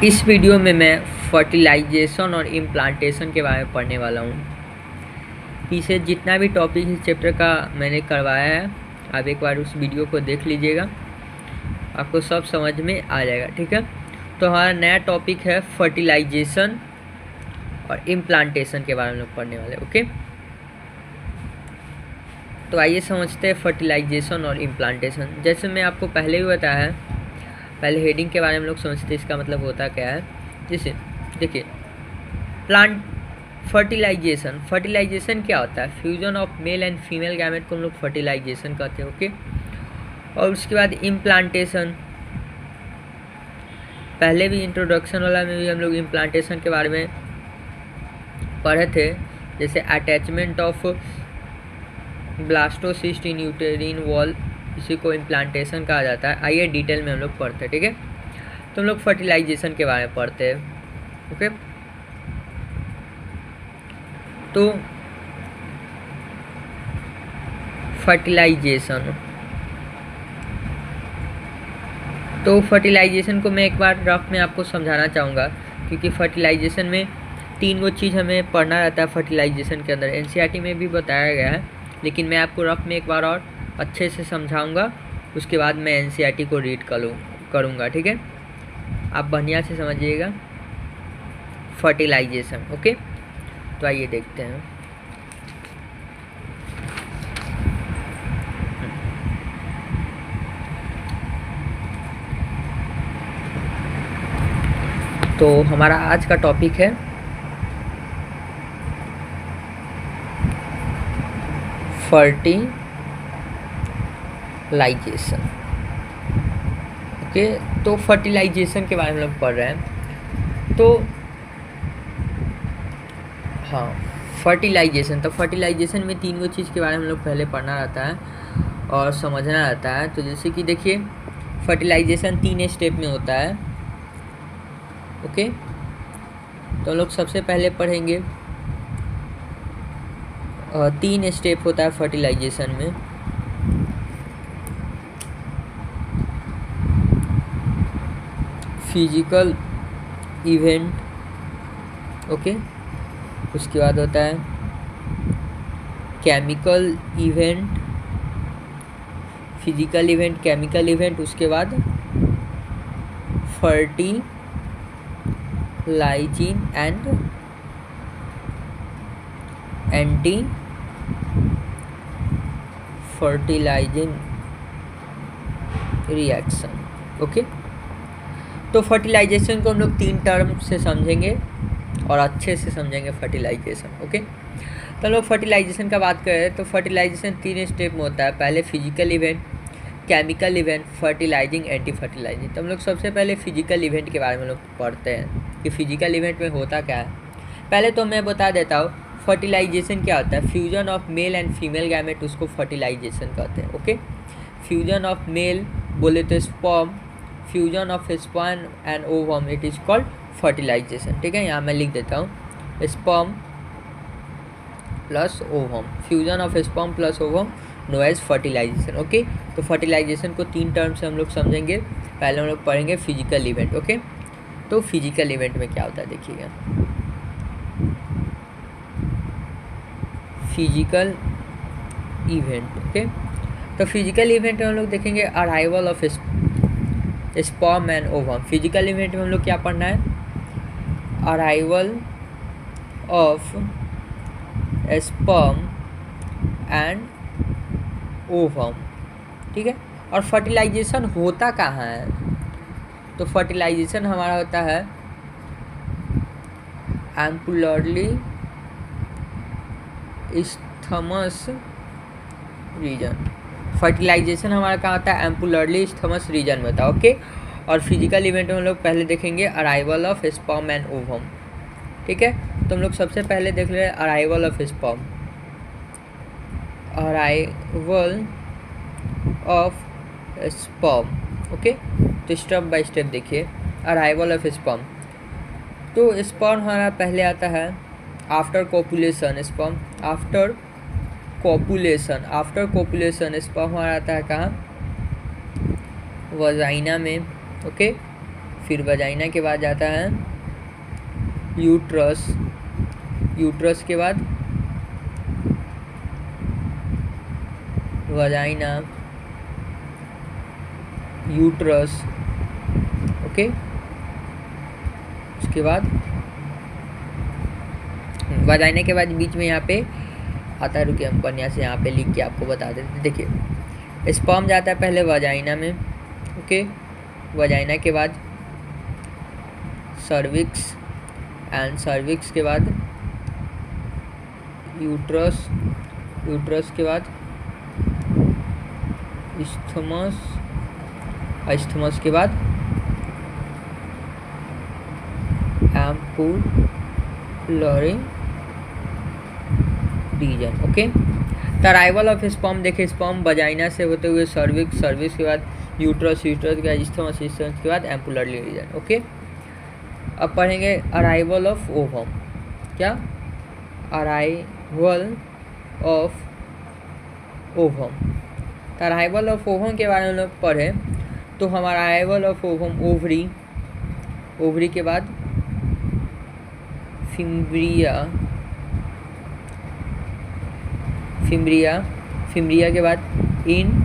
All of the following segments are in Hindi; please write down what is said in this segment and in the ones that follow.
इस वीडियो में मैं फर्टिलाइजेशन और इम्प्लांटेशन के बारे में पढ़ने वाला हूँ। पीछे जितना भी टॉपिक इस चैप्टर का मैंने करवाया है, आप एक बार उस वीडियो को देख लीजिएगा, आपको सब समझ में आ जाएगा। ठीक है, तो हमारा नया टॉपिक है फर्टिलाइजेशन और इम्प्लांटेशन के बारे में लोग पढ़ने वाले। ओके, तो आइए समझते हैं फर्टिलाइजेशन और इम्प्लांटेशन। जैसे मैं आपको पहले भी बताया है, पहले हेडिंग के बारे में लोग समझते हैं इसका मतलब होता क्या है। जैसे देखिए, प्लांट फर्टिलाइजेशन क्या होता है? Fusion of male and female gamete को हम लोग फर्टिलाइजेशन कहते हैं। ओके, और उसके बाद इम्प्लांटेशन, पहले भी इंट्रोडक्शन वाला में भी हम लोग इम्प्लांटेशन के बारे में पढ़े थे। जैसे attachment of blastocyst in यूटेरिन wall, इसी को इम्प्लांटेशन कहा जाता है। आइए डिटेल में हम लोग पढ़ते हैं। ठीक है, तो हम लोग फर्टिलाइजेशन के बारे में पढ़ते हैं। ओके, तो फर्टिलाइजेशन को मैं एक बार रफ में आपको समझाना चाहूँगा, क्योंकि फर्टिलाइजेशन में तीन वो चीज़ हमें पढ़ना रहता है। फर्टिलाइजेशन के अंदर एनसीईआरटी में भी बताया गया है, लेकिन मैं आपको रफ में एक बार और अच्छे से समझाऊंगा, उसके बाद मैं एनसीईआरटी को रीड करूँगा। ठीक है, आप बढ़िया से समझिएगा फर्टिलाइजेशन। ओके, तो आइए देखते हैं। तो हमारा आज का टॉपिक है फर्टिलाइजेशन। ओके, तो फर्टिलाइजेशन के बारे में लोग पढ़ रहे हैं। तो हाँ, फर्टिलाइजेशन में तीन वो चीज़ के बारे में लोग पहले पढ़ना रहता है और समझना रहता है। तो जैसे कि देखिए, फर्टिलाइजेशन 3 स्टेप में होता है। ओके, तो लोग सबसे पहले पढ़ेंगे 3 स्टेप होता है फर्टिलाइजेशन में। फिजिकल इवेंट, ओके, उसके बाद होता है chemical event, physical event, chemical event, उसके बाद fertilising and anti fertilising reaction. Okay, तो फर्टिलाइजेशन को हम लोग 3 टर्म से समझेंगे और अच्छे से समझेंगे फर्टिलाइजेशन। ओके, तो हम लोग फर्टिलाइजेशन का बात करें तो फर्टिलाइजेशन 3 स्टेप में होता है। पहले physical event, chemical event, fertilising, anti fertilising. तो हम लोग सबसे पहले फिजिकल इवेंट के बारे में लोग पढ़ते हैं कि फिजिकल इवेंट में होता क्या है। पहले तो मैं बता देता हूँ फर्टिलाइजेशन क्या होता है। Fusion of male and female gamete, उसको फर्टिलाइजेशन कहते हैं। ओके, फ्यूजन ऑफ मेल बोले तो sperm, fusion of sperm and ovum, it is called fertilisation. ठीक है, यहाँ मैं लिख देता हूँ sperm plus ovum, fusion of sperm plus ovum known as fertilisation. Okay, तो फर्टिलाइजेशन को 3 टर्म से हम लोग समझेंगे। पहले हम लोग पढ़ेंगे फिजिकल इवेंट। ओके, तो फिजिकल इवेंट में क्या होता है देखिएगा। फिजिकल इवेंट, ओके, तो फिजिकल इवेंट में हम लोग देखेंगे arrival of sperm and ovum. Physical event में हम लोग क्या पढ़ना है? Arrival of sperm and ovum. ठीक है, और फर्टिलाइजेशन होता कहाँ है? तो फर्टिलाइजेशन हमारा होता है एम्पुलरली इस्थमस रीजन। फर्टिलाइजेशन हमारा कहाँ होता है? एम्पुलरली इस्थमस रीजन में होता है। ओके, और फिजिकल इवेंट में हम लोग पहले देखेंगे arrival of sperm and ovum. ठीक है, तो हम लोग सबसे पहले देख रहे हैं arrival of sperm. Arrival of sperm, okay, तो स्टेप बाय स्टेप देखिए। अराइवल ऑफ स्पर्म, तो स्पर्म हमारा पहले आता है after copulation. Sperm after copulation sperm हमारा आता है कहाँ? वजाइना में। ओके, फिर वजाइना के बाद जाता है यूट्रस, यूट्रस के बाद वजाइना, यूट्रस, ओके। उसके बाद वजाइना के बाद बीच में यहाँ पे आता है, रुकिए हम बढ़िया से यहाँ पे लिख के आपको बता देते। देखिए स्पर्म जाता है पहले वजाइना में, ओके। वजाइना के बाद सर्विक्स, एंड सर्विक्स के बाद यूट्रस, यूट्रस के बाद इस्थमस, इस्थमस के बाद ampullary region, okay. The arrival of sperm, देखिए स्पर्म वजाइना से होते हुए सर्विक्स, सर्विक्स के बाद यूट्रस, यूट्रस के बाद इस्थमस, इस्थमस के बाद एम्पुलरी रीजन, ओके। अब पढ़ेंगे अराइवल ऑफ ओवम। क्या? Arrival of ovum. तो अराइवल ऑफ ओवम के बारे में लोग पढ़े तो हमारा arrival of ovum ovary, ovary के बाद फिम्ब्रिया, फिम्ब्रिया, फिम्ब्रिया के बाद इनफंडिबुलम,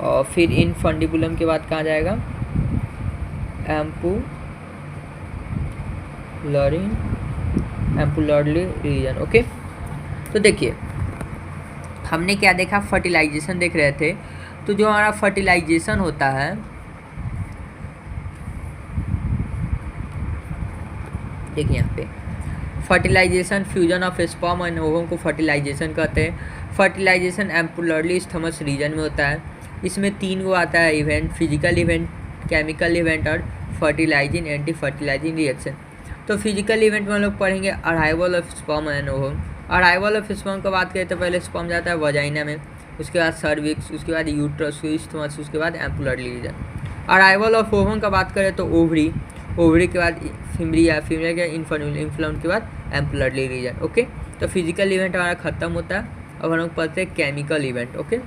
और फिर इनफंडिबुलम के बाद कहाँ जाएगा? Ampullary, ampullary region, okay. तो देखिए हमने क्या देखा, फर्टिलाइजेशन देख रहे थे। तो जो हमारा फर्टिलाइजेशन होता है, देखिए यहाँ पे fertilisation, fusion of sperm and ovum को फर्टिलाइजेशन कहते हैं। फर्टिलाइजेशन एम्पुलरी स्थमस रीजन में होता है। इसमें 3 गो आता है event, physical event, chemical event और फर्टिलाइजिंग एंटी फर्टिलाइजिंग रिएक्शन। तो फिजिकल इवेंट में हम लोग पढ़ेंगे arrival of sperm and ovum. Arrival of sperm की बात करें तो पहले स्पर्म जाता है वजाइना में, उसके बाद सर्विक्स, उसके बाद यूट्रस, इस्थमस, उसके बाद ampullary region. Arrival of ovum का बात करें तो ओवरी, ओवरी के बाद फिम्ब्रिया, फिम्ब्रिया के इन्फ्लम के बाद एम्पुलरी रीजन, ओके। तो फिजिकल इवेंट हमारा ख़त्म होता है। अब हम लोग पढ़ते हैं केमिकल इवेंट, ओके।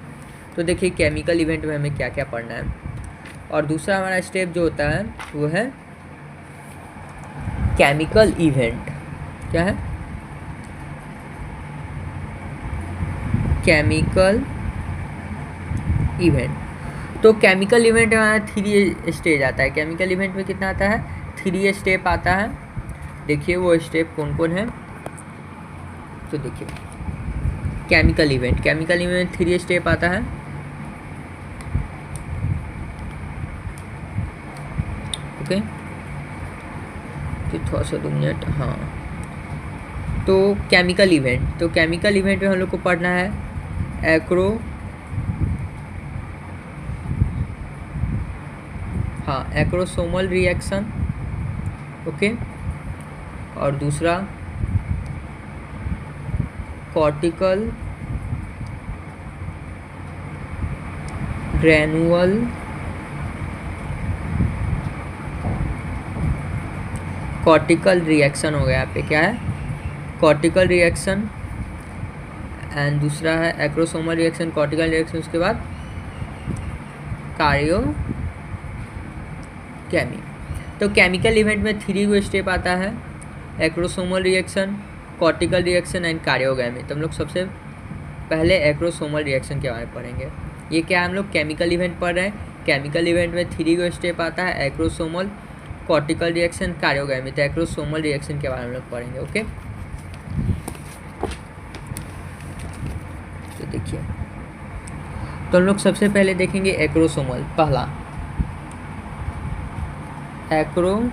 तो देखिए केमिकल इवेंट में हमें क्या क्या पढ़ना है। और दूसरा हमारा स्टेप जो होता है वो है केमिकल इवेंट। क्या है? Chemical event. तो केमिकल इवेंट में हमारा 3 स्टेज आता है। केमिकल इवेंट में कितना आता है? 3 स्टेप आता है। देखिए वो स्टेप कौन कौन है। तो देखिए chemical event, chemical event 3 step आता है। ओके, तो थोड़ा सा 2 मिनट, हाँ। तो केमिकल इवेंट, तो केमिकल इवेंट में हम लोग को पढ़ना है एक्रोसोमल रिएक्शन, ओके। और दूसरा कॉर्टिकल ग्रैनुअल कॉर्टिकल रिएक्शन हो गया। यहाँ पे क्या है? Cortical reaction. एंड दूसरा है एक्रोसोमल रिएक्शन, कॉर्टिकल रिएक्शन, उसके बाद कार्योकेमी। तो केमिकल इवेंट में 3 गो स्टेप आता है, acrosomal reaction, cortical reaction and karyogamy. तो हम लोग सबसे पहले एक्रोसोमल रिएक्शन के बारे में पढ़ेंगे। ये क्या है? हम लोग केमिकल इवेंट पढ़ रहे हैं। केमिकल इवेंट में 3 गो स्टेप आता है, एक्रोसोमल, कॉर्टिकल रिएक्शन, कार्योगेमी। तो एक्रोसोमल रिएक्शन के बारे में हम लोग पढ़ेंगे, ओके। तो देखिए, तो हम लोग सबसे पहले देखेंगे एक्रोसोमल। पहला एक्रोसोमल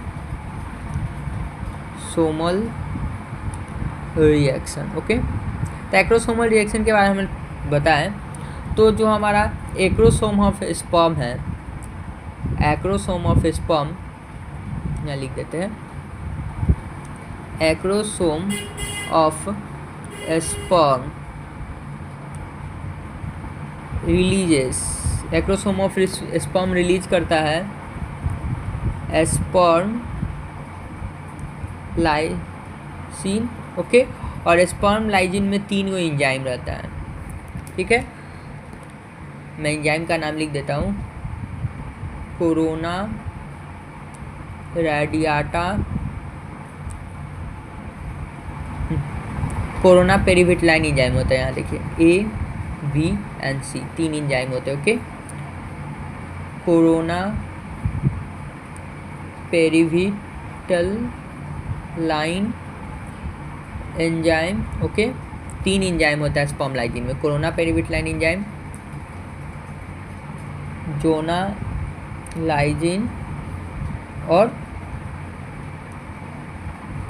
रिएक्शन, ओके। तो एक्रोसोमल रिएक्शन के बारे में बताएं तो जो हमारा एक्रोसोम ऑफ स्पर्म है, एक्रोसोम ऑफ स्पर्म यहाँ लिख देते हैं, acrosome of sperm releases, acrosome of sperm release करता है स्पर्म लाइसिन, ओके। और स्पर्म लाइजिन में 3 गो एंजाइम रहता है, ठीक है। मैं एंजाइम का नाम लिख देता हूँ, corona radiata, corona perivitelline enzyme होता है। यहाँ देखिए AVNC 3 एंजाइम होते हैं। Okay, corona perivitelline enzyme. Okay, 3 enzyme होता है स्पर्म लाइजिन में, कोरोना पेरीविटलाइन एंजाइम, जोना लाइजिन और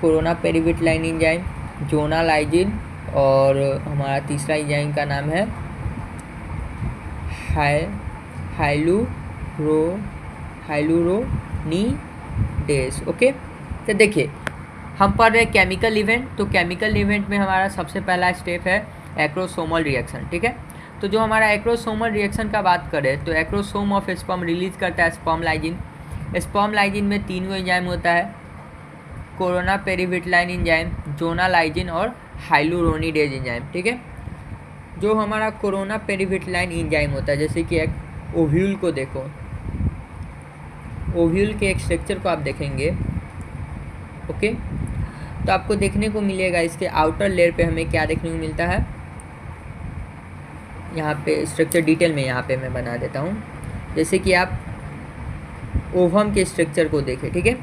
कोरोना पेरीविटलाइन एंजाइम, जोना लाइजिन और हमारा तीसरा एंजाइम का नाम है हाइलुरोनीडेज। ओके, तो देखिए हम पढ़ रहे केमिकल इवेंट, तो केमिकल इवेंट में हमारा सबसे पहला स्टेप है एक्रोसोमल रिएक्शन। ठीक है, तो जो हमारा एक्रोसोमल रिएक्शन का बात करें तो एक्रोसोम ऑफ स्पर्म रिलीज करता है स्पर्म लाइजिन। स्पर्म लाइजिन में 3 गो एंजाइम होता है, कोरोना पेरीविटलाइन एंजाइम, जोना लाइजिन और हाइलुरोनीडेज एंजाइम। ठीक है, जो हमारा कोरोना पेरीविटलाइन एंजाइम होता है, जैसे कि एक ओव्यूल को देखो, ओव्यूल के एक स्ट्रक्चर को आप देखेंगे। ओके, तो आपको देखने को मिलेगा इसके आउटर लेयर पे हमें क्या देखने को मिलता है, यहाँ पे स्ट्रक्चर डिटेल में यहाँ पे मैं बना देता हूँ। जैसे कि आप ओवम के स्ट्रक्चर को देखें। ठीक है,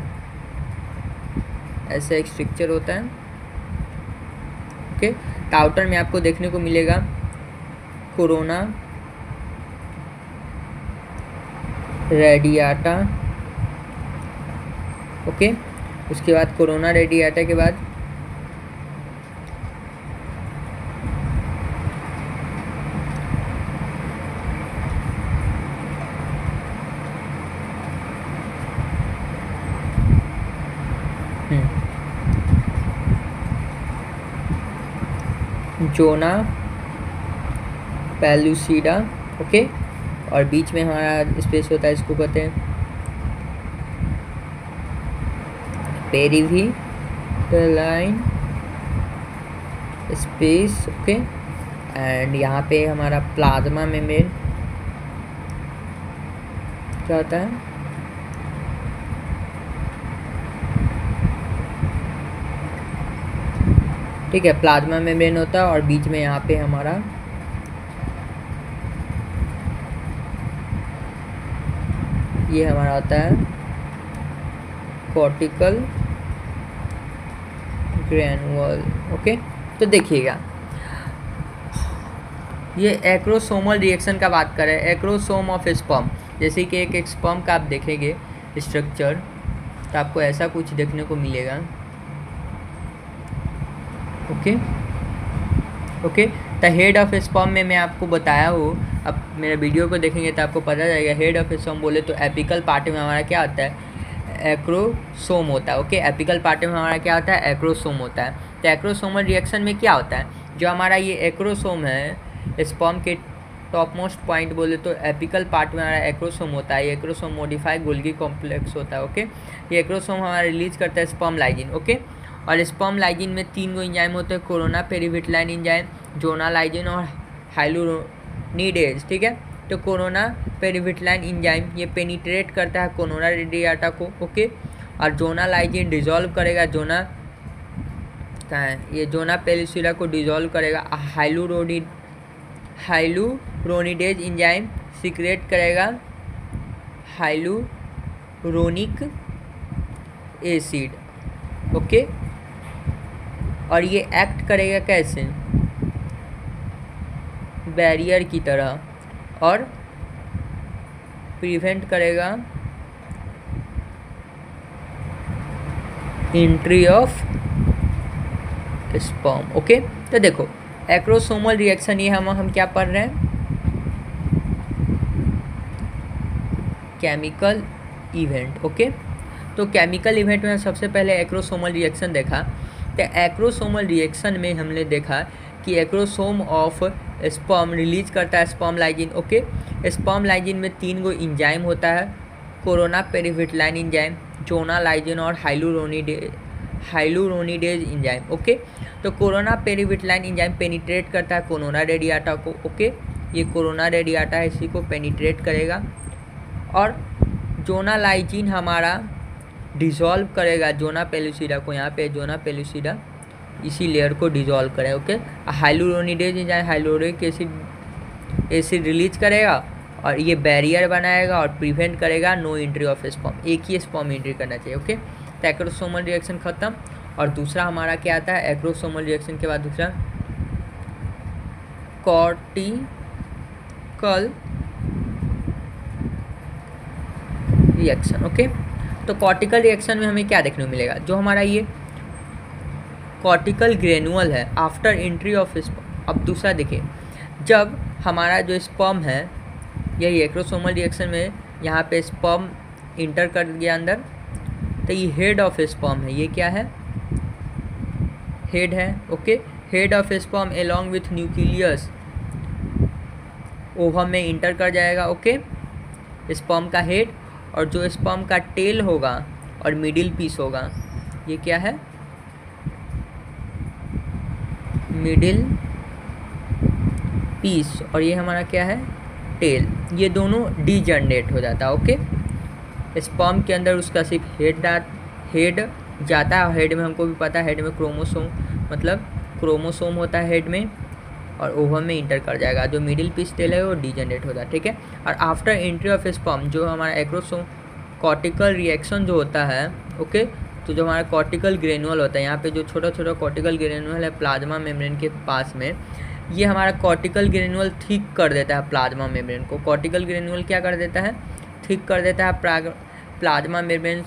ऐसा एक स्ट्रक्चर होता है। ओके, तो आउटर में आपको देखने को मिलेगा कोरोना रेडियाटा। ओके, उसके बाद कोरोना रेडियाटा के बाद जोना पेलुसिडा। ओके, और बीच में हमारा स्पेस होता है, इसको कहते हैं पेरीविटलाइन स्पेस। ओके, एंड यहाँ पे हमारा प्लाज्मा मेम्ब्रेन क्या होता है, ठीक है, प्लाज्मा मेम्ब्रेन होता है और बीच में यहाँ पे हमारा ये हमारा होता है कॉर्टिकल ग्रैनुअल। ओके, तो देखिएगा ये एक्रोसोमल रिएक्शन का बात करें, एक्रोसोम ऑफ स्पर्म, जैसे कि एक स्पर्म का आप देखेंगे स्ट्रक्चर, तो आपको ऐसा कुछ देखने को मिलेगा। Okay, okay, the head of sperm में मैं आपको बताया हूँ, अब मेरे वीडियो को देखेंगे तो आपको पता चलेगा। हेड ऑफ स्पर्म बोले तो एपिकल पार्ट में हमारा क्या होता है, एक्रोसोम होता है। ओके, एपिकल पार्ट में हमारा क्या होता है, एक्रोसोम होता है। तो एक्रोसोमल रिएक्शन में क्या होता है, जो हमारा ये एक्रोसोम है, स्पर्म के टॉप मोस्ट पॉइंट बोले तो एपिकल पार्ट में हमारा एक्रोसोम होता है। ये एक्रोसोम मॉडिफाई गोल्गी कॉम्प्लेक्स होता है। ओके, ये एक्रोसोम हमारा रिलीज करता है स्पर्म लाइजिन। ओके, और स्पर्म लाइजिन में 3 गो एंजाइम होते हैं, कोरोना पेरीविटलाइन एंजाइम, जोना लाइजिन और हाइलुरोनीडेज। ठीक है, तो कोरोना पेरीविटलाइन एंजाइम ये पेनिट्रेट करता है कोरोना रेडियाटा को। ओके, और जोना लाइजिन डिजोल्व करेगा, जोना कहाँ है, ये जोना पेलिसिला को डिजोल्व करेगा। हाइलुरोनीडेज एंजाइम सीक्रेट करेगा हाइलुरोनिक एसिड। ओके, और ये एक्ट करेगा कैसे, बैरियर की तरह, और प्रिवेंट करेगा एंट्री ऑफ स्पर्म। ओके, तो देखो एक्रोसोमल रिएक्शन, ये हम क्या पढ़ रहे हैं, केमिकल इवेंट। ओके, तो केमिकल इवेंट में सबसे पहले एक्रोसोमल रिएक्शन देखा। तो एक्रोसोमल रिएक्शन में हमने देखा कि एक्रोसोम ऑफ स्पर्म रिलीज करता है sperm lysine. Okay, sperm lysine में 3 गो एंजाइम होता है, कोरोना पेरीविटलाइन एंजाइम, जोना लाइजिन और हाइलुरोनीडेज एंजाइम। ओके, तो कोरोना पेरीविटलाइन एंजाइम पेनिट्रेट करता है कोरोना रेडियाटा को। ओके, ये कोरोना रेडियाटा है, इसी को पेनिट्रेट करेगा और जोना लाइजिन हमारा डिज़ोल्व करेगा जोना पेलुसिडा को। यहाँ पे जोना पेलुसिडा इसी लेयर को डिज़ोल्व करेगा। Okay, hyaluronidase enzyme hyaluronic acid release करेगा और ये बैरियर बनाएगा और प्रिवेंट करेगा नो एंट्री ऑफ स्पर्म। एक ही स्पर्म एंट्री करना चाहिए। ओके, तो एक्रोसोमल रिएक्शन खत्म। और दूसरा हमारा क्या आता है, एक्रोसोमल रिएक्शन के बाद दूसरा कॉर्टिकल रिएक्शन। ओके, तो कॉर्टिकल रिएक्शन में हमें क्या देखने को मिलेगा, जो हमारा ये कॉर्टिकल ग्रेनुअल है आफ्टर एंट्री ऑफ स्पर्म। अब दूसरा देखिए, जब हमारा जो स्पर्म है, यही एक्रोसोमल रिएक्शन में यहाँ पे स्पर्म इंटर कर गया अंदर, तो ये हेड ऑफ स्पर्म है। ये क्या है, हेड है। Okay, head of sperm along with nucleus ovum में इंटर कर जाएगा। ओके, स्पर्म का हेड और जो स्पर्म का टेल होगा और मिडिल पीस होगा, ये क्या है, मिडिल पीस, और ये हमारा क्या है, टेल। ये दोनों डीजनरेट हो जाता है। ओके, स्पर्म के अंदर उसका सिर्फ हेड जाता है और हेड में हमको भी पता है, हेड में क्रोमोसोम होता है हेड में, और ओवम में इंटर कर जाएगा। जो मिडिल पीस टेल है वो डीजनरेट होता है। ठीक है, और आफ्टर एंट्री ऑफ स्पर्म जो हमारा एक्रोसोम कॉर्टिकल रिएक्शन जो होता है, ओके, तो जो हमारा कॉर्टिकल ग्रेनुअल होता है, यहाँ पे जो छोटा छोटा कॉर्टिकल ग्रेनुअल है प्लाज्मा मेम्ब्रेन के पास में, ये हमारा कॉर्टिकल ग्रेनुअल थिक कर देता है प्लाज्मा मेम्ब्रेन को। कॉर्टिकल ग्रेनुअल क्या कर देता है, थिक कर देता है प्लाज्मा मेम्ब्रेन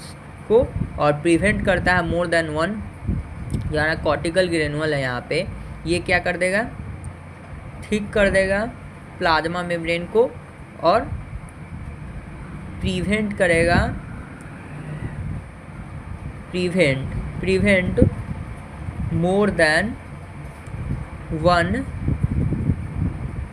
को और प्रिवेंट करता है मोर देन वन। जो हमारा कॉर्टिकल ग्रेनुअल है यहाँ पे, ये क्या कर देगा, थिक कर देगा प्लाज्मा मेम्ब्रेन को और प्रिवेंट करेगा, prevent more than one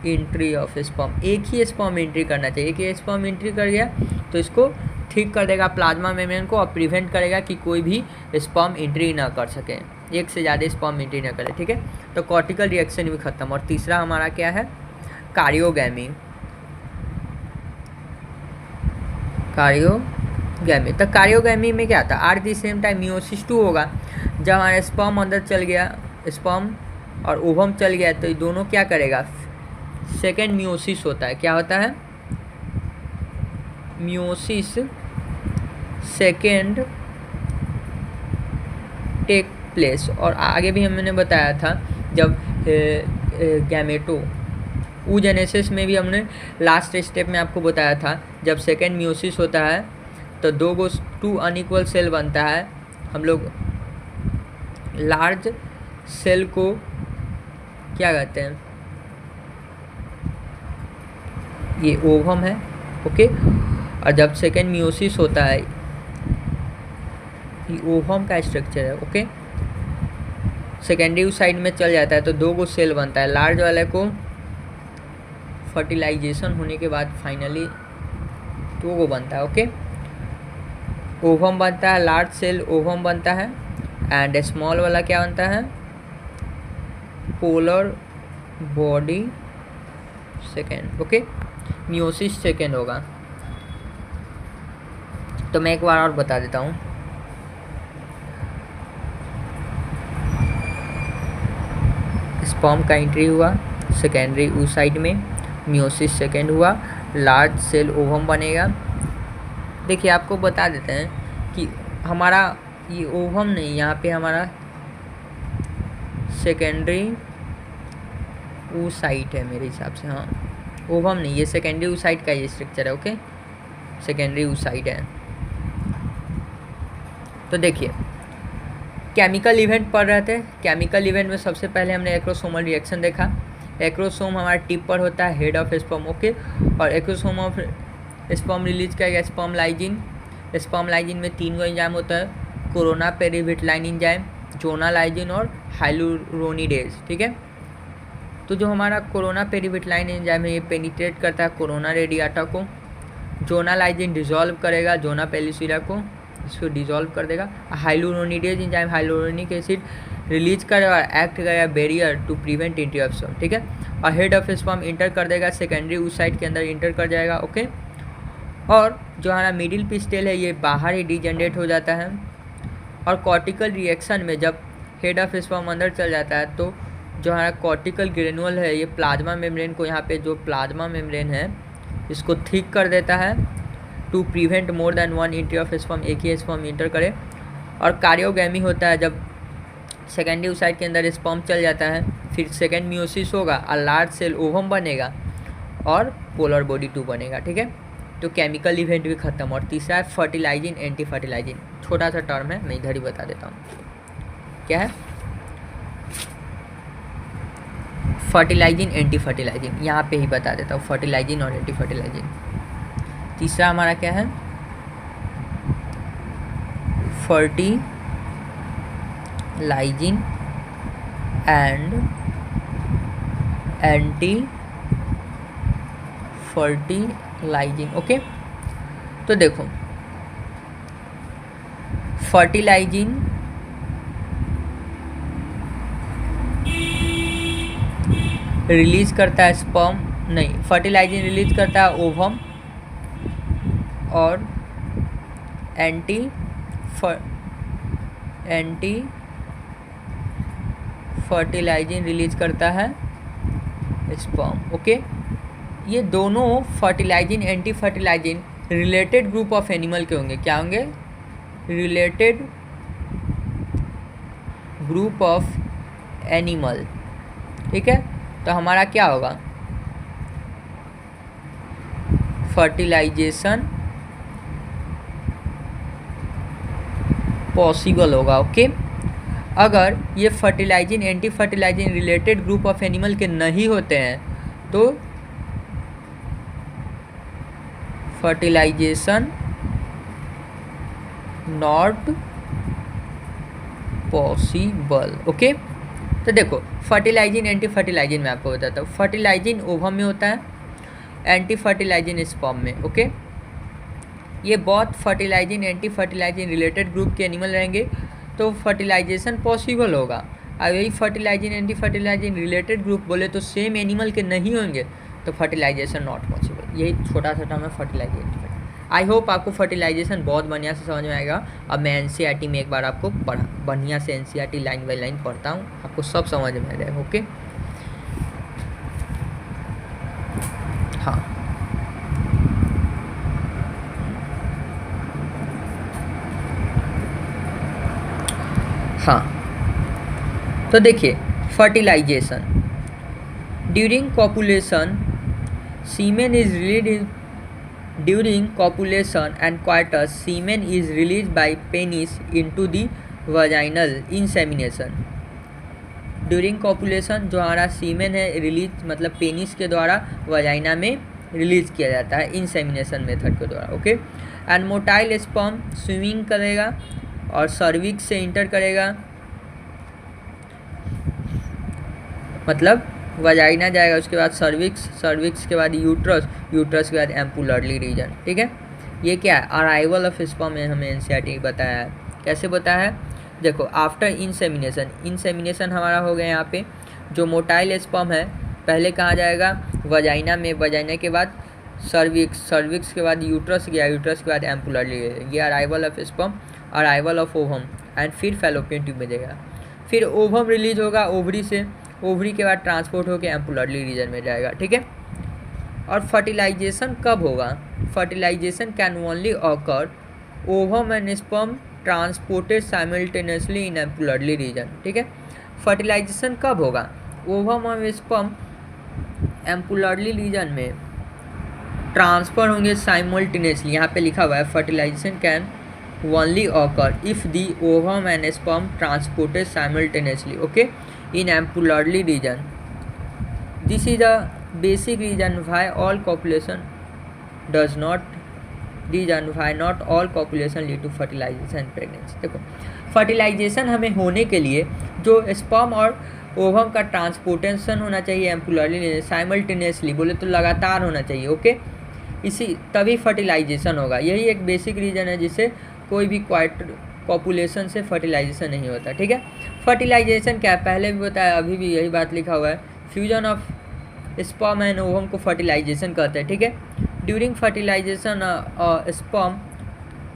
entry of sperm. एक ही स्पर्म एंट्री करना चाहिए। एक ही स्पर्म एंट्री कर गया तो इसको ठीक कर देगा प्लाज्मा मेम्ब्रेन को और प्रिवेंट करेगा कि कोई भी स्पर्म एंट्री ना कर सके, एक से ज़्यादा स्पर्म एंट्री ना करे। ठीक है, तो कॉर्टिकल रिएक्शन भी खत्म। और तीसरा हमारा क्या है, कारियोगैमी। तो कारियोगैमी में क्या था, are the same time meiosis 2 होगा। जब हमारा स्पर्म अंदर चल गया, स्पर्म और ओवम चल गया, तो ये दोनों क्या करेगा, सेकेंड मियोसिस होता है। क्या होता है, मियोसिस सेकेंड टेक प्लेस। और आगे भी हमने बताया था जब गैमेटो oogenesis में भी हमने लास्ट स्टेप में आपको बताया था, जब सेकेंड मियोसिस होता है तो 2 अनइक्वल सेल बनता है। हम लोग लार्ज सेल को क्या कहते हैं, ये ओवम है। ओके, और जब सेकेंड मियोसिस होता है, ये ओवम का स्ट्रक्चर है। ओके, सेकेंडरी साइड में चल जाता है तो 2 सेल बनता है। लार्ज वाले को फर्टिलाइजेशन होने के बाद फाइनली 2 बनता है। ओके, ओवम बनता है, लार्ज सेल ओवम बनता है, एंड स्मॉल वाला क्या बनता है, polar body second. Okay, meiosis second होगा। तो मैं एक बार और बता देता हूँ, स्पर्म का एंट्री हुआ सेकेंडरी oocyte में, मियोसिस सेकेंड हुआ, लार्ज सेल ओवम बनेगा। देखिए आपको बता देते हैं कि हमारा ये ओवम नहीं, यहाँ पे हमारा सेकेंडरी oocyte है मेरे हिसाब से। हाँ, ओवम नहीं, ये सेकेंडरी oocyte का ये स्ट्रक्चर है। ओके, सेकेंडरी oocyte है। तो देखिए केमिकल इवेंट पढ़ रहे थे। केमिकल इवेंट में सबसे पहले हमने एक्रोसोमल रिएक्शन देखा। एक्रोसोम हमारा टिप पर होता है, हेड ऑफ स्पर्म। ओके, और एक्रोसोम ऑफ स्पर्म रिलीज करेगा स्पर्म लाइजिन। स्पर्म लाइजिन में 3 एंजाइम होता है, कोरोना पेरिविटलाइन एंजाइम, जोना लाइजिन और हाइलुरोनिडेज। ठीक है, तो जो हमारा कोरोना पेरिविटलाइन एंजाइम है, ये पेनिट्रेट करता है कोरोना रेडियाटा को। जोना लाइजिन डिजोल्व करेगा जोना पेलिसिडा को, इसको डिजोल्व कर देगा। Hyaluronidase enzyme hyaluronic acid release करेगा और एक्ट करेगा barrier to prevent entry of sperm. ठीक है, और हेड ऑफ स्पर्म इंटर कर देगा, सेकेंडरी उस साइड के अंदर इंटर कर जाएगा। ओके, और जो हमारा मिडिल पिस्टल है ये बाहर ही डिजेनरेट हो जाता है। और कॉर्टिकल रिएक्शन में जब हेड ऑफ स्पर्म अंदर चल जाता है तो जो हमारा कॉर्टिकल ग्रेनुअल है ये प्लाज्मा मेम्ब्रेन को, यहाँ पे जो प्लाज्मा मेम्ब्रेन है इसको थिक कर देता है to prevent more than one entry of sperm, एक ही स्पर्म इंटर करे। और कार्योगैमी होता है जब सेकेंडरी ओसाइट के अंदर स्पर्म चल जाता है, फिर सेकेंड मियोसिस होगा और लार्ज सेल ओवम बनेगा और पोलर बॉडी 2 बनेगा। ठीक है, तो केमिकल इवेंट भी खत्म। और तीसरा है फर्टिलाइजिंग एंटी फर्टिलाइजिंग, छोटा सा टर्म है, मैं इधर ही बता देता हूँ क्या है। फर्टिलाइजिंग एंटी फर्टिलाइजिंग यहाँ पे ही बता देता हूँ, फर्टिलाइजिंग और एंटी फर्टिलाइजिंग। तीसरा हमारा क्या है, fertilising and anti fertilising. Okay, तो देखो फर्टिलाइजिंग रिलीज करता है स्पर्म, नहीं, फर्टिलाइजिंग रिलीज करता है ओवम, और एंटी फर्टिलाइजिंग रिलीज करता है स्पर्म। ओके, ये दोनों fertilising anti fertilising related group of animal के होंगे। क्या होंगे, रिलेटेड ग्रुप ऑफ एनिमल। ठीक है, तो हमारा क्या होगा, फर्टिलाइजेशन पॉसिबल होगा। ओके, अगर ये fertilising anti fertilising related group of animal के नहीं होते हैं तो फर्टिलाइजेशन नॉट पॉसिबल। ओके, तो देखो फर्टिलाइजिंग एंटी फर्टिलाइजिंग मैं आपको बताता हूँ। फर्टिलाइजिंग ओवम में होता है, एंटी फर्टिलाइजिंग स्पर्म में। ओके, ये बहुत fertilising anti fertilising related group के एनिमल रहेंगे तो फर्टिलाइजेशन पॉसिबल होगा। अब यही fertilising anti fertilising related group बोले तो सेम एनिमल के नहीं होंगे तो फर्टिलाइजेशन नॉट पॉसिबल। यही छोटा सा टर्म है फर्टिलाइजेशन। आई होप आपको फर्टिलाइजेशन बहुत बढ़िया से समझ में आएगा। अब मैं एनसीईआरटी में एक बार आपको बढ़िया से एनसीईआरटी लाइन बाई लाइन पढ़ता हूँ, आपको सब समझ में आ जाएगा। ओके, हाँ, हाँ, तो देखिए fertilisation during copulation, semen is release during copulation and coitus, semen is released by penis into the vaginal insemination. During copulation जो हमारा सीमेन है रिलीज मतलब पेनिस के द्वारा वजाइना में रिलीज किया जाता है इंसेमिनेशन मेथड के द्वारा। Okay, and motile sperm swimming करेगा और सर्विक्स से इंटर करेगा, मतलब वजाइना जाएगा, उसके बाद सर्विक्स के बाद यूट्रस के बाद एम्पुलरली रीजन। ठीक है, ये क्या है, अराइवल ऑफ स्पर्म में हमें एनसीईआरटी बताया है। कैसे बताया है, देखो आफ्टर इंसेमिनेशन हमारा हो गया। यहाँ पे जो मोटाइल स्पर्म है पहले कहाँ जाएगा, वजाइना में, वजाइना के बाद सर्विक्स के बाद यूट्रस गया, यूट्रस के बाद एम्पुलरली, ये arrival of sperm, arrival of ovum and फिर फैलोपियन ट्यूब में जाएगा। फिर ओवम रिलीज होगा ओवरी से, ओवरी के बाद ट्रांसपोर्ट होकर एम्पुलरली रीजन में जाएगा। ठीक है, और फर्टिलाइजेशन कब होगा, fertilisation can only occur ovum and sperm transported simultaneously in ampullary region. ठीक है, फर्टिलाइजेशन कब होगा, ओवम और स्पर्म एम्पुलरली रीजन में ट्रांसफर होंगे साइमल्टेनियसली। यहाँ पे लिखा हुआ है fertilisation can only occur if the ovum and sperm transported simultaneously, okay, in ampularly region. This is the basic reason why all copulation does not not all copulation lead to fertilization and pregnancy. देखो फर्टिलाइजेशन हमें होने के लिए जो स्पर्म और ओवम का ट्रांसपोर्टेशन होना चाहिए एम्पुलरली साइमल्टेनियसली, बोले तो लगातार होना चाहिए। ओके, इसी तभी फर्टिलाइजेशन होगा। यही एक बेसिक रीज़न है जिससे कोई भी पॉपुलेशन से फर्टिलाइजेशन नहीं होता। ठीक है, फर्टिलाइजेशन क्या है, पहले भी बताया, अभी भी यही बात लिखा हुआ है, fusion of sperm and ovum को फर्टिलाइजेशन कहते हैं, ठीक है। During fertilisation sperm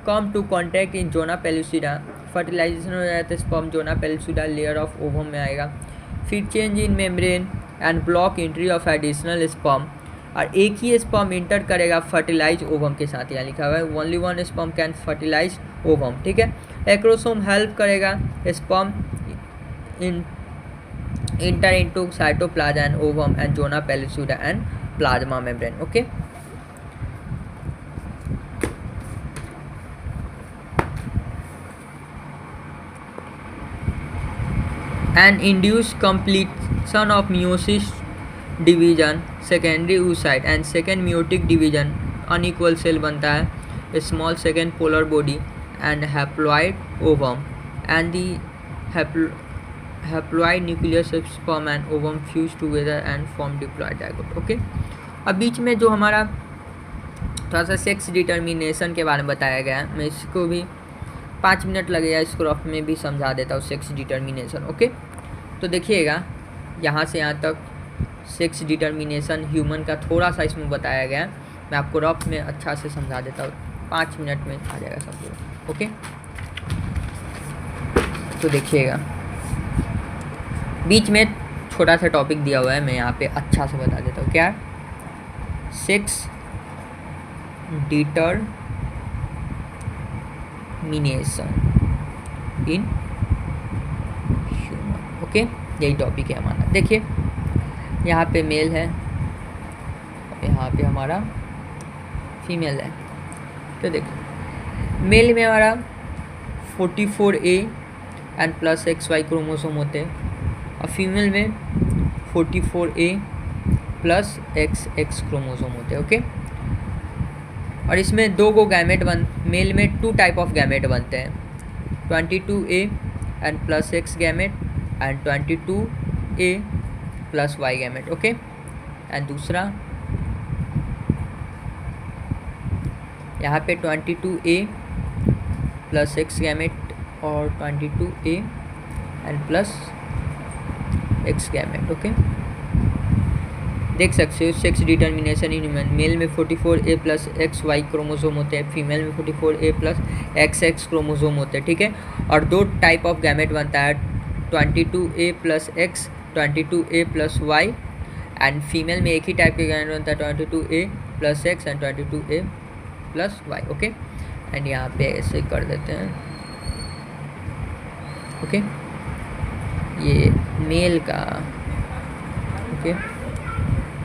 come to contact in zona pellucida, fertilisation हो जाए तो sperm zona pellucida layer of ovum में आएगा, फिर change in membrane and block entry of additional sperm, और एक ही स्पर्म इंटर करेगा फर्टिलाइज ओवम के साथ, यहाँ लिखा हुआ है only one sperm can fertilise ovum, ठीक है। एक्रोसोम हेल्प करेगा sperm in enter into cytoplasm and ovum and zona pellucida and plasma membrane, okay. and induce completion of meiosis division secondary oocyte and second meiotic division unequal cell बनता है small second polar body and haploid ovum and the haploid nucleus of sperm and ovum fuse together and form diploid zygote, okay. अब बीच में जो हमारा थोड़ा सा सेक्स डिटर्मिनेशन के बारे में बताया गया है, मैं इसको भी 5 मिनट लगेगा इसको रफ में भी समझा देता हूँ सेक्स डिटर्मिनेशन, ओके। तो देखिएगा यहाँ से यहाँ तक सेक्स डिटर्मिनेशन ह्यूमन का थोड़ा सा इसमें बताया गया है, मैं आपको रफ में अच्छा से समझा देता हूँ, 5 मिनट में आ जाएगा सब पूरा, ओके। तो देखिएगा बीच में छोटा सा टॉपिक दिया हुआ है, मैं यहाँ पे अच्छा से बता देता हूँ, क्या sex determination in human, okay. यही टॉपिक है हमारा। देखिए यहाँ पे मेल है, यहाँ पे हमारा फीमेल है, तो देखिए मेल में हमारा 44A and plus XY chromosome होते हैं, और फीमेल में 44A प्लस XX क्रोमोसोम होते हैं, ओके। और इसमें 2 गैमेट मेल में 2 टाइप ऑफ गैमेट बनते हैं, 22A and plus X gamete and 22A plus Y gamete, okay. And दूसरा यहाँ पे 22A प्लस X गैमेट और 22A and plus X gamete, okay. देख सकते हो sex determination in human, male में 44A प्लस XY क्रोमोसोम होते हैं, फीमेल में 44A प्लस XX क्रोमोसोम होते हैं, ठीक है। और 2 टाइप ऑफ गैमेट बनता है, 22A plus X, 22A plus Y, and female में एक ही टाइप के गैमेट बनता है 22A plus X and 22A plus Y, okay. And यहाँ पे ऐसे कर देते हैं, ओके। ये मेल का, ओके,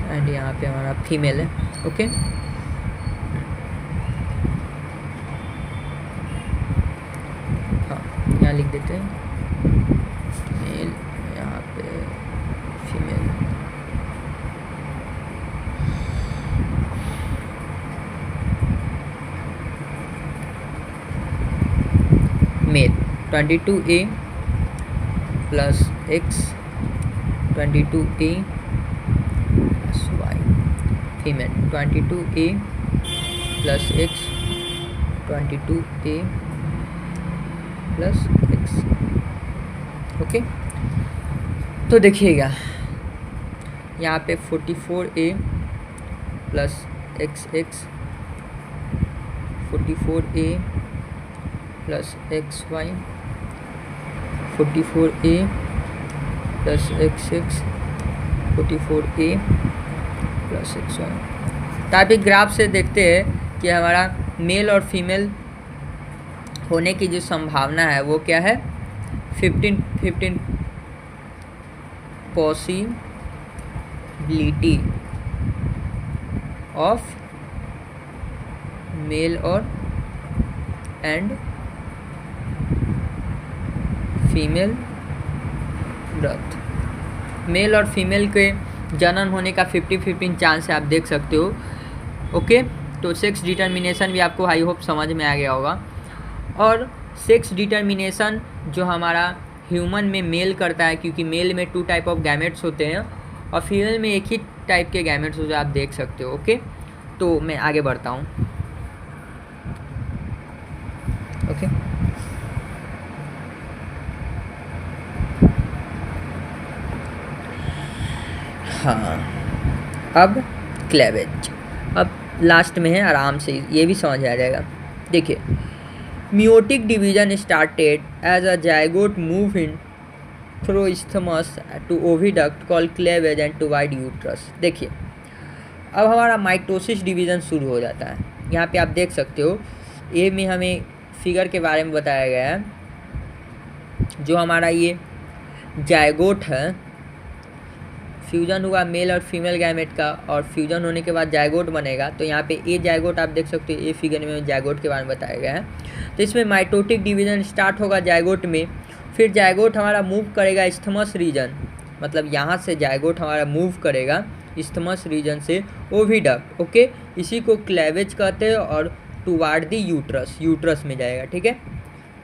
एंड यहाँ पे हमारा फीमेल है, ओके। हाँ यहाँ लिख देते हैं मेल, यहाँ पे female, male 22A plus X, 22A plus Y, female 22A plus X, 22A plus X, okay. तो देखिएगा यहाँ पे 44A plus XX, 44A plus XY, 44A plus XX, 44A plus XY। तो आप एक ग्राफ से देखते हैं कि हमारा मेल और फीमेल होने की जो संभावना है वो क्या है, 15 पॉसिबिलिटी ऑफ मेल और एंड फीमेल बर्थ, मेल और फीमेल के जन्म होने का 50-15 चांस है, आप देख सकते हो, ओके। तो सेक्स डिटर्मिनेशन भी आपको आई होप समझ में आ गया होगा। और सेक्स डिटर्मिनेशन जो हमारा ह्यूमन में मेल करता है, क्योंकि मेल में 2 टाइप ऑफ गैमेट्स होते हैं और फीमेल में एक ही टाइप के गैमेट्स होते हैं, आप देख सकते हो, ओके। तो मैं आगे बढ़ता हूँ, ओके। हाँ अब क्लेवेज, अब लास्ट में है, आराम से ये भी समझ आ जाएगा। देखिए, meiotic division started as a zygote move in through isthmus to oviduct called cleavage and to wide uterus। देखिए, अब हमारा माइटोसिस डिवीज़न शुरू हो जाता है। यहाँ पे आप देख सकते हो, ए में हमें फिगर के बारे में बताया गया है। जो हमारा ये जायगोट है, फ्यूजन हुआ मेल और फीमेल गैमेट का, और फ्यूजन होने के बाद जायगोट बनेगा। तो यहाँ पे ए जायगोट आप देख सकते हो, ए फिगर में जायगोट के बारे में बताया गया है। तो इसमें माइटोटिक डिवीज़न स्टार्ट होगा जायगोट में, फिर जायगोट हमारा मूव करेगा इस्थमस रीजन, मतलब यहाँ से जायगोट हमारा मूव करेगा इस्थमस रीजन से ओविडक्ट, ओके, इसी को क्लेवेज कहते हैं, और टुवार्ड दी यूट्रस, यूट्रस में जाएगा, ठीक है।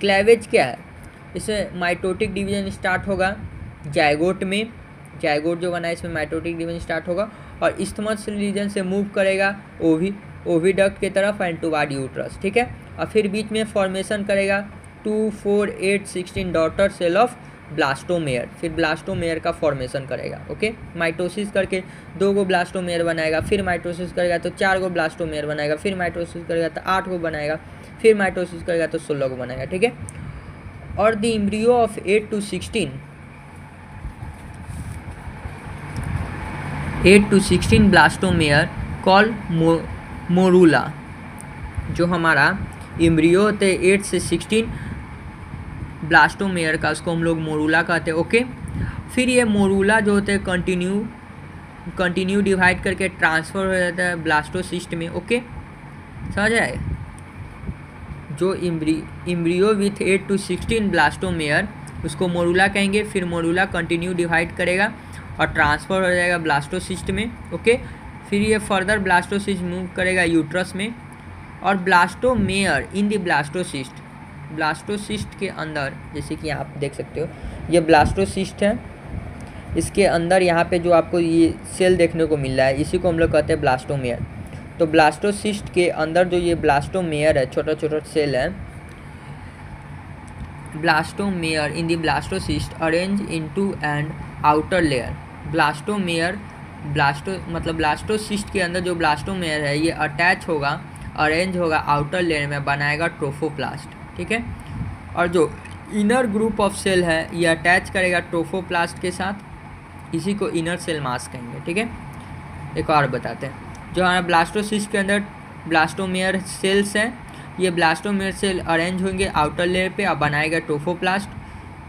क्लेवेज क्या है, इसमें माइटोटिक डिवीज़न स्टार्ट होगा जायगोट में, जायगोट जो बना है इसमें माइटोटिक डिवीजन स्टार्ट होगा, और इस्थमस रीजन से मूव करेगा ओविडक्ट की तरफ एंड टुवार्ड यूट्रस, ठीक है। और फिर बीच में फॉर्मेशन करेगा 2, 4, 8, 16 डॉटर सेल ऑफ ब्लास्टोमेयर, फिर ब्लास्टोमेयर का फॉर्मेशन करेगा, ओके। माइटोसिस करके 2 गो ब्लास्टोमेयर बनाएगा, फिर माइटोसिस करेगा तो 4 गो ब्लास्टोमेयर बनाएगा, फिर माइटोसिस करेगा तो 8 गो बनाएगा, फिर माइटोसिस करेगा तो 16 गो बनाएगा, ठीक है। और the embryo of 8 to 16 blastomere call morula, जो हमारा एम्ब्रियो होते हैं 8 से 16 ब्लास्टोमेयर का, उसको हम लोग मोरूला कहते हैं, ओके। फिर ये मोरूला जो होते हैं कंटिन्यू डिवाइड करके ट्रांसफ़र हो जाता है ब्लास्टोसिस्ट में, ओके, समझ आए। जो एम्ब्रियो विथ 8 to 16 ब्लास्टोमेयर, उसको मोरूला कहेंगे। फिर मोरूला कंटिन्यू डिवाइड करेगा और ट्रांसफ़र हो जाएगा ब्लास्टोसिस्ट में, ओके। फिर ये फर्दर ब्लास्टोसिस्ट मूव करेगा यूट्रस में, और ब्लास्टोमेयर इन द ब्लास्टोसिस्ट के अंदर, जैसे कि आप देख सकते हो ये ब्लास्टोसिस्ट है, इसके अंदर यहाँ पे जो आपको ये सेल देखने को मिल रहा है, इसी को हम लोग कहते हैं ब्लास्टोमेयर। तो ब्लास्टोसिस्ट के अंदर जो ये ब्लास्टोमेयर है, छोटा छोटा सेल है, blastomere in the blastocyst arrange into and outer layer. Blastomere मतलब ब्लास्टोसिस्ट के अंदर जो ब्लास्टोमेयर है ये अटैच होगा, अरेंज होगा आउटर लेयर में, बनाएगा ट्रोफोप्लास्ट, ठीक है। और जो इनर ग्रुप ऑफ सेल है ये अटैच करेगा ट्रोफोप्लास्ट के साथ, इसी को इनर सेल मास कहेंगे, ठीक है। एक और बताते हैं, जो हमारा ब्लास्टोसिस्ट के अंदर ब्लास्टोमेयर सेल्स हैं, ये ब्लास्टोमेयर सेल अरेंज होंगे आउटर लेयर पे और बनाएगा ट्रोफोप्लास्ट,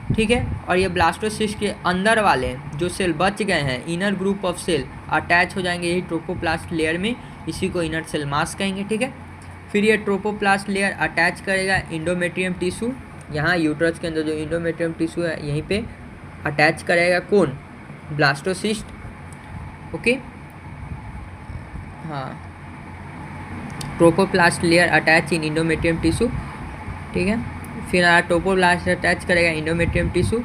ठीक है। और ये ब्लास्टोसिस्ट के अंदर वाले जो सेल बच गए हैं, inner group of cell attach हो जाएंगे यही ट्रोफोप्लास्ट लेयर में, इसी को इनर सेल मास कहेंगे, ठीक है। फिर ये ट्रोफोप्लास्ट लेयर अटैच करेगा इंडोमेट्रियम टिश्यू, यहाँ यूट्रस के अंदर जो इंडोमेट्रियम टिश्यू है यहीं पे अटैच करेगा कौन, ब्लास्टोसिस्ट, ओके। हाँ, trophoblast layer attach in endometrium tissue, ठीक है। फिर ट्रोफोप्लास्ट अटैच करेगा इंडोमेट्रियम टिश्यू,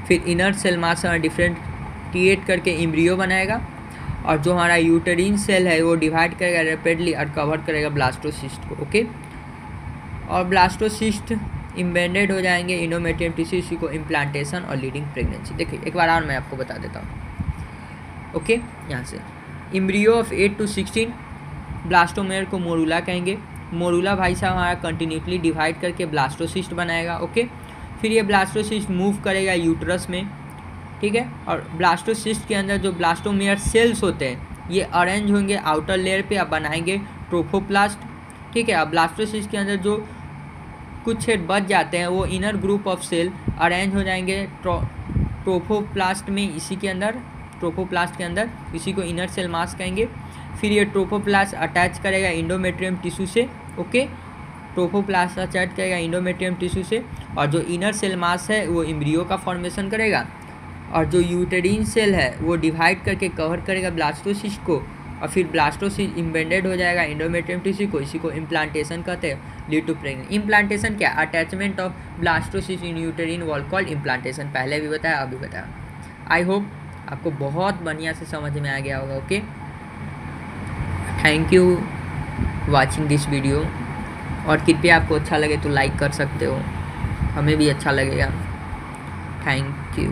फिर इनर सेल मास डिफरेंटिएट करके एम्ब्रियो बनाएगा, और जो हमारा यूटेरिन सेल है वो डिवाइड करेगा रैपिडली और कवर करेगा ब्लास्टोसिस्ट को, ओके। और ब्लास्टोसिस्ट इम्बेडेड हो जाएंगे इंडोमेट्रियम टिश्यू, इसी को इम्प्लांटेशन और लीडिंग प्रेगनेंसी। देखिए एक बार और मैं आपको बता देता हूँ, ओके। यहाँ से एम्ब्रियो ऑफ 8 to 16 ब्लास्टोमेयर को मोरूला कहेंगे। मोरूला भाई साहब हमारा कंटिन्यूसली डिवाइड करके ब्लास्टोसिस्ट बनाएगा, ओके। फिर ये ब्लास्टोसिस्ट मूव करेगा यूट्रस में, ठीक है। और ब्लास्टोसिस्ट के अंदर जो ब्लास्टोमेयर सेल्स होते हैं ये अरेंज होंगे आउटर लेयर पे, अब बनाएंगे ट्रोफोप्लास्ट, ठीक है। अब ब्लास्टोसिस्ट के अंदर जो कुछ सेट बच जाते हैं वो inner group of cell arrange हो जाएंगे ट्रोफोप्लास्ट में, इसी के अंदर ट्रोफोप्लास्ट के अंदर, इसी को इनर सेल मास कहेंगे। फिर ये ट्रोफोप्लास्ट अटैच करेगा इंडोमेट्रियम टिश्यू से, ओके। ट्रोफोप्लास्ट अटैच करेगा इंडोमेट्रियम टिश्यू से, और जो इनर सेल मास है वो एम्ब्रियो का फॉर्मेशन करेगा, और जो यूटेरिन सेल है वो डिवाइड करके कवर करेगा ब्लास्टोसिस्ट को, और फिर ब्लास्टोसिस्ट इम्बेडेड हो जाएगा इंडोमेट्रियम टिश्यू को, इसी को इम्प्लांटेशन कहते हैं, लीड टू प्रेगनेंसी। इम्प्लांटेशन क्या, attachment of blastocyst in यूटेरिन wall called implantation, पहले भी बताया अभी बताया। आई होप आपको बहुत बढ़िया से समझ में आ गया होगा, okay. Thank you watching this video, और कृपया आपको अच्छा लगे तो लाइक कर सकते हो, हमें भी अच्छा लगेगा। Thank you.